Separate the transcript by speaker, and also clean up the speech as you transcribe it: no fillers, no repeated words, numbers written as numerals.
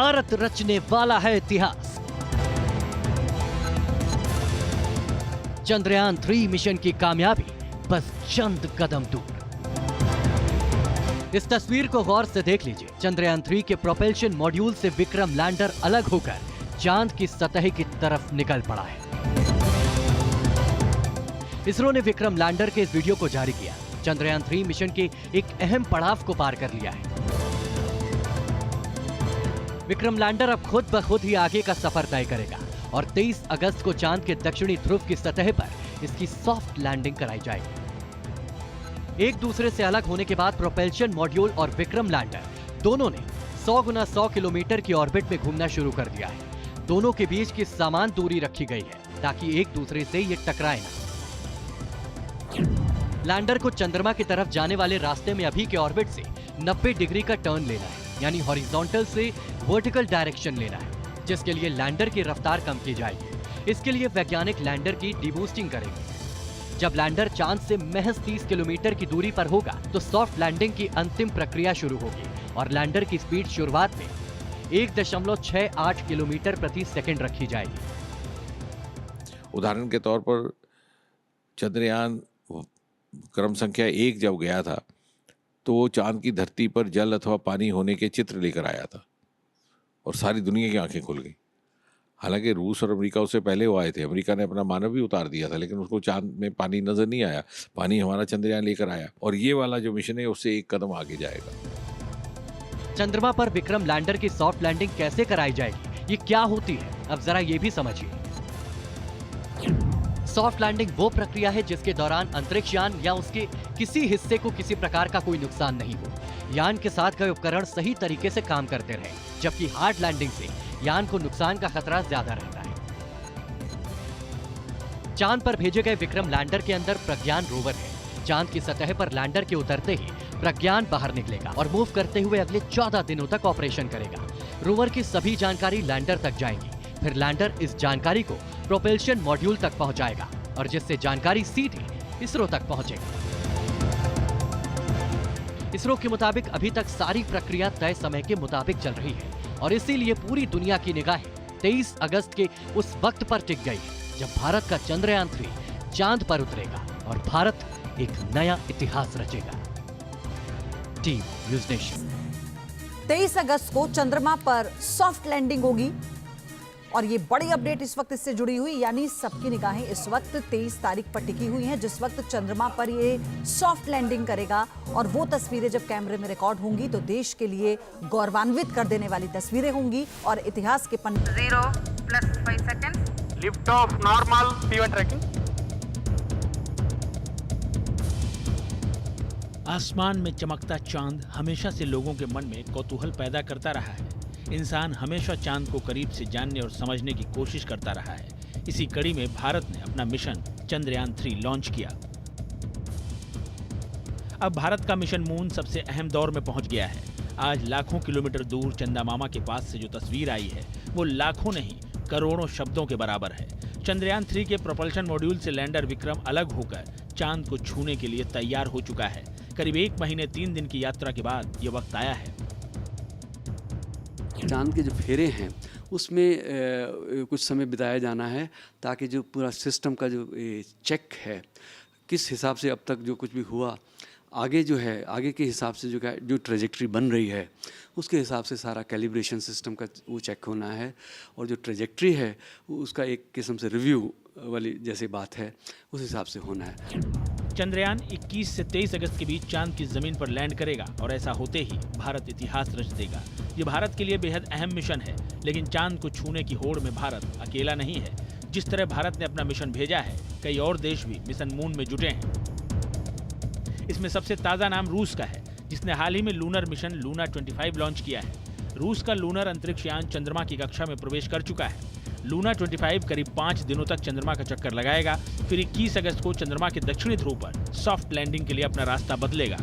Speaker 1: भारत रचने वाला है इतिहास। चंद्रयान 3 मिशन की कामयाबी बस चंद कदम दूर। इस तस्वीर को गौर से देख लीजिए। चंद्रयान 3 के प्रोपल्शन मॉड्यूल से विक्रम लैंडर अलग होकर चांद की सतह की तरफ निकल पड़ा है। इसरो ने विक्रम लैंडर के इस वीडियो को जारी किया। चंद्रयान 3 मिशन के एक अहम पड़ाव को पार कर लिया है। विक्रम लैंडर अब खुद ब खुद ही आगे का सफर तय करेगा और 23 अगस्त को चांद के दक्षिणी ध्रुव की सतह पर इसकी सॉफ्ट लैंडिंग कराई जाएगी। एक दूसरे से अलग होने के बाद प्रोपल्शन मॉड्यूल और विक्रम लैंडर दोनों ने 100 गुना 100 किलोमीटर की ऑर्बिट में घूमना शुरू कर दिया है। दोनों के बीच की समान दूरी रखी गई है ताकि एक दूसरे से ये टकराए ना। लैंडर को चंद्रमा की तरफ जाने वाले रास्ते में अभी के ऑर्बिट से 90 डिग्री का टर्न लेना है, यानी हॉरिजॉन्टल से वर्टिकल डायरेक्शन लेना है, जिसके लिए लैंडर की रफ्तार कम की जाएगी। इसके लिए वैज्ञानिक लैंडर की डीबूस्टिंग करेंगे। जब लैंडर चांद से महज 30 किलोमीटर की दूरी पर होगा तो सॉफ्ट लैंडिंग की अंतिम प्रक्रिया शुरू होगी और लैंडर की स्पीड शुरुआत में 1.68 किलोमीटर प्रति सेकंड रखी जाएगी।
Speaker 2: उदाहरण के तौर पर चंद्रयान क्रम संख्या 1 जब गया था तो वो चांद की धरती पर जल अथवा पानी होने के चित्र लेकर आया था और सारी दुनिया की आंखें खुल गई। हालांकि रूस और अमेरिका उससे पहले वो आए थे। अमेरिका ने अपना मानव भी उतार दिया था, लेकिन उसको चांद में पानी नजर नहीं आया। पानी हमारा चंद्रयान लेकर आया और ये वाला जो मिशन है उससे एक कदम आगे जाएगा।
Speaker 1: चंद्रमा पर विक्रम लैंडर की सॉफ्ट लैंडिंग कैसे कराई जाएगी, ये क्या होती है, अब जरा ये भी समझिए। सॉफ्ट लैंडिंग वो प्रक्रिया है जिसके दौरान अंतरिक्ष यान या उसके किसी हिस्से को किसी प्रकार का कोई नुकसान नहीं हो। यान के साथ गए उपकरण सही तरीके से काम करते रहे, जबकि हार्ड लैंडिंग से यान को नुकसान का खतरा ज्यादा रहता है। चांद पर भेजे गए विक्रम लैंडर के अंदर प्रज्ञान रोवर है। चांद की सतह पर लैंडर के उतरते ही प्रज्ञान बाहर निकलेगा और मूव करते हुए अगले 14 दिनों तक ऑपरेशन करेगा। रोवर की सभी जानकारी लैंडर तक जाएगी, फिर लैंडर इस जानकारी को प्रोपल्शन मॉड्यूल तक पहुंचाएगा और जिससे जानकारी सीधे इसरो तक पहुंचेगी। इसरो के मुताबिक अभी तक सारी प्रक्रिया तय समय के मुताबिक चल रही है और इसीलिए पूरी दुनिया की निगाहें 23 अगस्त के उस वक्त पर टिक गई है जब भारत का चंद्रयान 3 चांद पर उतरेगा और भारत एक नया इतिहास रचेगा। Team news nation.
Speaker 3: 23 अगस्त को चंद्रमा पर सॉफ्ट लैंडिंग होगी और ये बड़ी अपडेट इस वक्त इससे जुड़ी हुई, यानी सबकी निगाहें इस वक्त 23 तारीख पर टिकी हुई हैं जिस वक्त चंद्रमा पर ये सॉफ्ट लैंडिंग करेगा। और वो तस्वीरें जब कैमरे में रिकॉर्ड होंगी तो देश के लिए गौरवान्वित कर देने वाली तस्वीरें होंगी और इतिहास के पन्ने
Speaker 4: 0 + 5 सेकंड
Speaker 5: लिफ्ट ऑफ नॉर्मल पीवन ट्रैकिंग।
Speaker 6: आसमान में चमकता चांद हमेशा से लोगों के मन में कौतूहल पैदा करता रहा है। इंसान हमेशा चांद को करीब से जानने और समझने की कोशिश करता रहा है। इसी कड़ी में भारत ने अपना मिशन चंद्रयान 3 लॉन्च किया। अब भारत का मिशन मून सबसे अहम दौर में पहुंच गया है। आज लाखों किलोमीटर दूर चंदा मामा के पास से जो तस्वीर आई है वो लाखों नहीं करोड़ों शब्दों के बराबर है। चंद्रयान 3 के प्रोपल्शन मॉड्यूल से लैंडर विक्रम अलग होकर चांद को छूने के लिए तैयार हो चुका है। करीब 1 महीने 3 दिन की यात्रा के बाद ये वक्त आया है।
Speaker 7: चांद के जो फेरे हैं उसमें कुछ समय बिताया जाना है ताकि जो पूरा सिस्टम का जो चेक है, किस हिसाब से अब तक जो कुछ भी हुआ, आगे जो है आगे के हिसाब से जो ट्रेजेक्ट्री बन रही है उसके हिसाब से सारा कैलिब्रेशन सिस्टम का वो चेक होना है और जो ट्रेजेक्ट्री है उसका एक किस्म से रिव्यू वाली जैसी बात है उस हिसाब से होना है।
Speaker 6: चंद्रयान 21 से 23 अगस्त के बीच चांद की जमीन पर लैंड करेगा और ऐसा होते ही भारत इतिहास रच देगा। ये भारत के लिए बेहद अहम मिशन है, लेकिन चांद को छूने की होड़ में भारत अकेला नहीं है। जिस तरह भारत ने अपना मिशन भेजा है, कई और देश भी मिशन मून में जुटे हैं। इसमें सबसे ताज़ा नाम रूस का है, जिसने हाल ही में लूनर मिशन लूना 25 लॉन्च किया है। रूस का लूनर अंतरिक्ष यान चंद्रमा की कक्षा में प्रवेश कर चुका है। लूना 25 करीब 5 दिनों तक चंद्रमा का चक्कर लगाएगा, फिर 21 अगस्त को चंद्रमा के दक्षिणी ध्रुव पर सॉफ्ट लैंडिंग के लिए अपना रास्ता बदलेगा।